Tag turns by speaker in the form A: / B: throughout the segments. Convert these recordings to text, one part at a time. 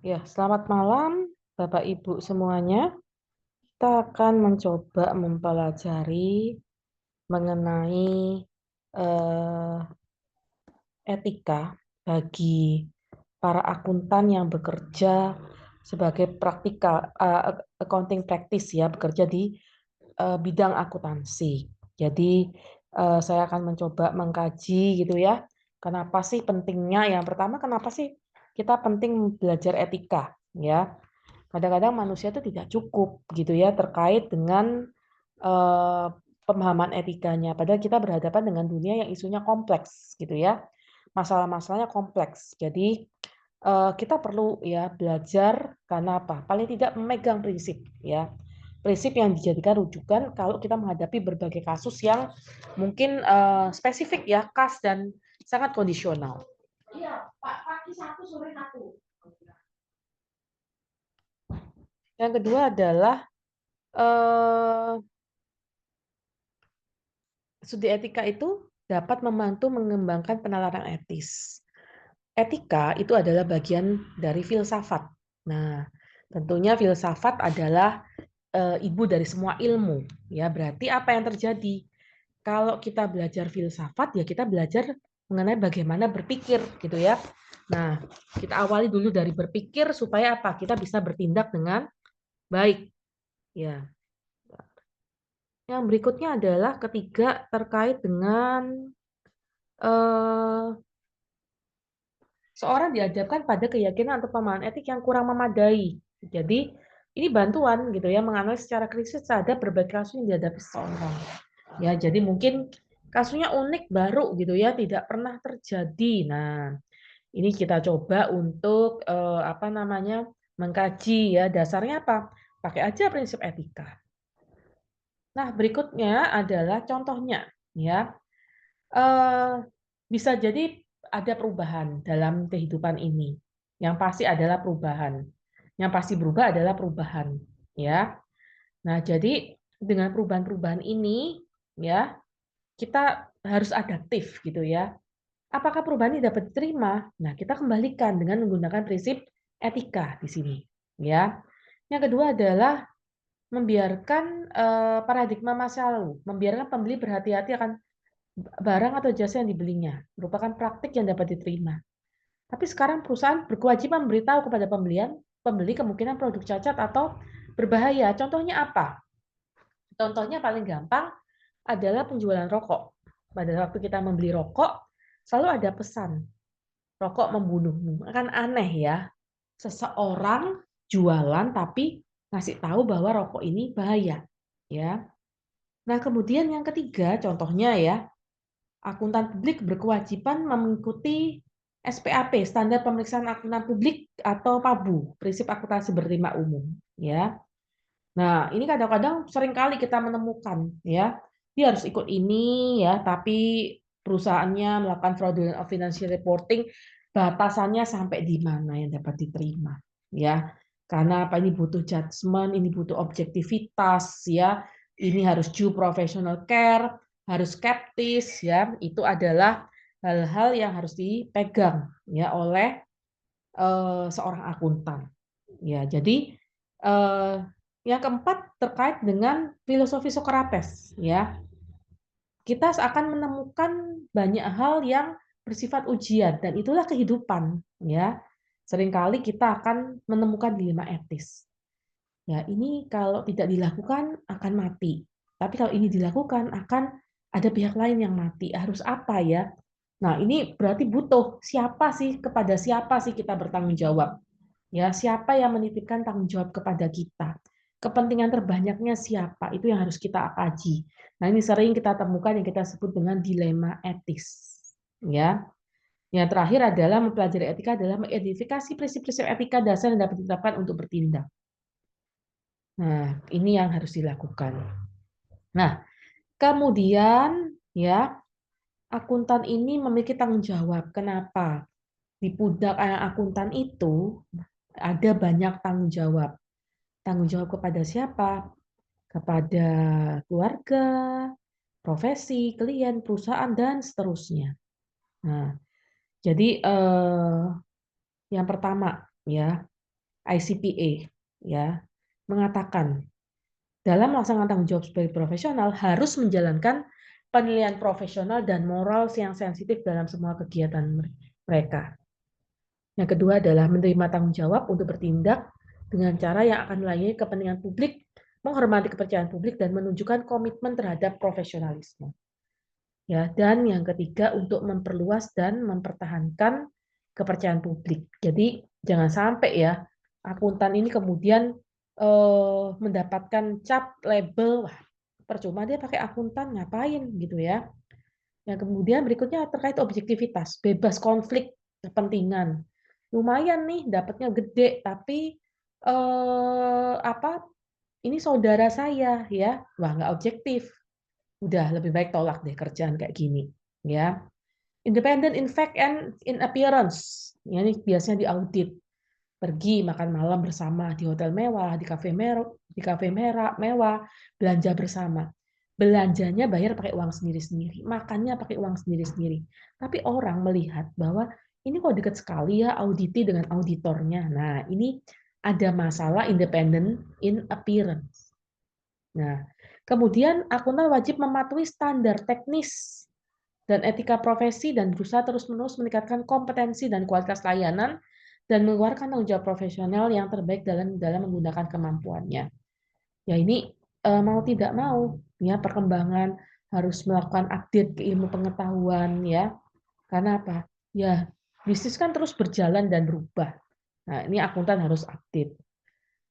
A: Ya, selamat malam Bapak Ibu semuanya. Kita akan mencoba mempelajari mengenai eh, etika bagi para akuntan yang bekerja sebagai praktikal accounting practice ya, bekerja di bidang akuntansi. Jadi saya akan mencoba mengkaji gitu ya. Kenapa sih pentingnya? Yang pertama, kenapa sih kita penting belajar etika ya? Kadang-kadang manusia itu tidak cukup gitu ya terkait dengan eh, pemahaman etikanya. Padahal kita berhadapan dengan dunia yang isunya kompleks gitu ya. Masalah-masalahnya kompleks. Jadi kita perlu ya belajar karena apa? Paling tidak memegang prinsip ya. Prinsip yang dijadikan rujukan kalau kita menghadapi berbagai kasus yang mungkin spesifik ya, khas dan sangat kondisional. Iya, Pak, pagi satu, sore satu. Yang kedua adalah eh, studi etika itu dapat membantu mengembangkan penalaran etis. Etika itu adalah bagian dari filsafat. Nah, tentunya filsafat adalah ibu dari semua ilmu. Ya, berarti apa yang terjadi? Kalau kita belajar filsafat, ya kita belajar mengenai bagaimana berpikir, gitu ya. Nah, kita awali dulu dari berpikir supaya apa? Kita bisa bertindak dengan baik. Ya. Yang berikutnya adalah ketiga terkait dengan eh, seorang dihadapkan pada keyakinan atau pemahaman etik yang kurang memadai. Jadi ini bantuan gitu ya menganalisis secara kritis terhadap berbagai kasus yang dihadapi seseorang. Ya, jadi mungkin kasusnya unik baru gitu ya, tidak pernah terjadi. Nah, ini kita coba untuk apa namanya? Mengkaji ya, dasarnya apa? Pakai aja prinsip etika. Nah, berikutnya adalah contohnya ya. Eh, bisa jadi ada perubahan dalam kehidupan ini. Yang pasti adalah perubahan. Yang pasti berubah adalah perubahan, ya. Nah, jadi dengan perubahan-perubahan ini, ya, kita harus adaptif gitu ya. Apakah perubahan ini dapat diterima? Nah, kita kembalikan dengan menggunakan prinsip etika di sini, ya. Yang kedua adalah membiarkan paradigma masa lalu, membiarkan pembeli berhati-hati akan barang atau jasa yang dibelinya, merupakan praktik yang dapat diterima. Tapi sekarang perusahaan berkewajiban memberitahu kepada pembeli kemungkinan produk cacat atau berbahaya. Contohnya apa? Contohnya paling gampang adalah penjualan rokok. Pada waktu kita membeli rokok, selalu ada pesan, rokok membunuhmu. Kan aneh ya, seseorang jualan tapi ngasih tahu bahwa rokok ini bahaya. Ya. Nah, kemudian yang ketiga, contohnya ya, akuntan publik berkewajiban mengikuti SPAP, Standar Pemeriksaan Akuntan Publik atau PABU, Prinsip Akuntansi Berterima Umum. Ya, nah ini kadang-kadang sering kali kita menemukan, ya, dia harus ikut ini, ya, tapi perusahaannya melakukan fraudulent financial reporting, batasannya sampai di mana yang dapat diterima, ya, karena apa ini butuh judgement, ini butuh objektivitas, ya, ini harus due professional care, harus skeptis, ya, itu adalah hal-hal yang harus dipegang, ya, oleh seorang akuntan, ya, jadi eh, yang keempat terkait dengan filosofi Sokrates, ya. Kita akan menemukan banyak hal yang bersifat ujian dan itulah kehidupan, ya. Seringkali kita akan menemukan dilema etis. Ya, ini kalau tidak dilakukan akan mati. Tapi kalau ini dilakukan akan ada pihak lain yang mati. Harus apa ya? Nah, ini berarti butuh siapa sih, kepada siapa sih kita bertanggung jawab? Ya, siapa yang menitipkan tanggung jawab kepada kita? Kepentingan terbanyaknya siapa? Itu yang harus kita kaji. Nah, ini sering kita temukan yang kita sebut dengan dilema etis. Ya. Yang terakhir adalah mempelajari etika adalah mengidentifikasi prinsip-prinsip etika dasar yang dapat ditetapkan untuk bertindak. Nah, ini yang harus dilakukan. Nah, kemudian ya, akuntan ini memiliki tanggung jawab. Kenapa? Di pundak akuntan itu ada banyak tanggung jawab. Tanggung jawab kepada siapa? Kepada keluarga, profesi, klien, perusahaan, dan seterusnya. Nah, jadi yang pertama ya, ICPA ya mengatakan dalam melaksanakan tanggung jawab sebagai profesional harus menjalankan penilaian profesional dan moral yang sensitif dalam semua kegiatan mereka. Yang kedua adalah menerima tanggung jawab untuk bertindak dengan cara yang akan melayani kepentingan publik, menghormati kepercayaan publik, dan menunjukkan komitmen terhadap profesionalisme. Ya, dan yang ketiga untuk memperluas dan mempertahankan kepercayaan publik. Jadi jangan sampai ya akuntan ini kemudian mendapatkan cap label, wah percuma dia pakai akuntan ngapain gitu ya. Yang kemudian berikutnya terkait objektivitas, bebas konflik kepentingan. Lumayan nih dapatnya gede, tapi apa? Ini saudara saya ya, wah nggak objektif. Udah lebih baik tolak deh kerjaan kayak gini, ya. Independent in fact and in appearance. Ya, ini biasanya diaudit. Pergi makan malam bersama di hotel mewah, di kafe merah mewah, belanja bersama. Belanjanya bayar pakai uang sendiri-sendiri, makannya pakai uang sendiri-sendiri. Tapi orang melihat bahwa ini kok dekat sekali ya auditi dengan auditornya. Nah, ini ada masalah independent in appearance. Nah, kemudian akuntan wajib mematuhi standar teknis dan etika profesi dan berusaha terus-menerus meningkatkan kompetensi dan kualitas layanan dan mengeluarkan tanggung jawab profesional yang terbaik dalam menggunakan kemampuannya. Ya ini mau tidak mau ya perkembangan harus melakukan update ke ilmu pengetahuan ya. Karena apa? Ya bisnis kan terus berjalan dan berubah. Nah, ini akuntan harus update.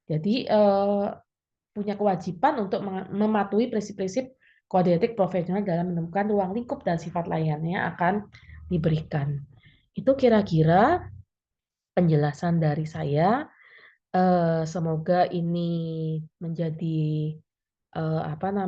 A: Jadi punya kewajiban untuk mematuhi prinsip-prinsip kode etik profesional dalam menemukan ruang lingkup dan sifat layannya akan diberikan. Itu kira-kira penjelasan dari saya. Semoga ini menjadi apa namanya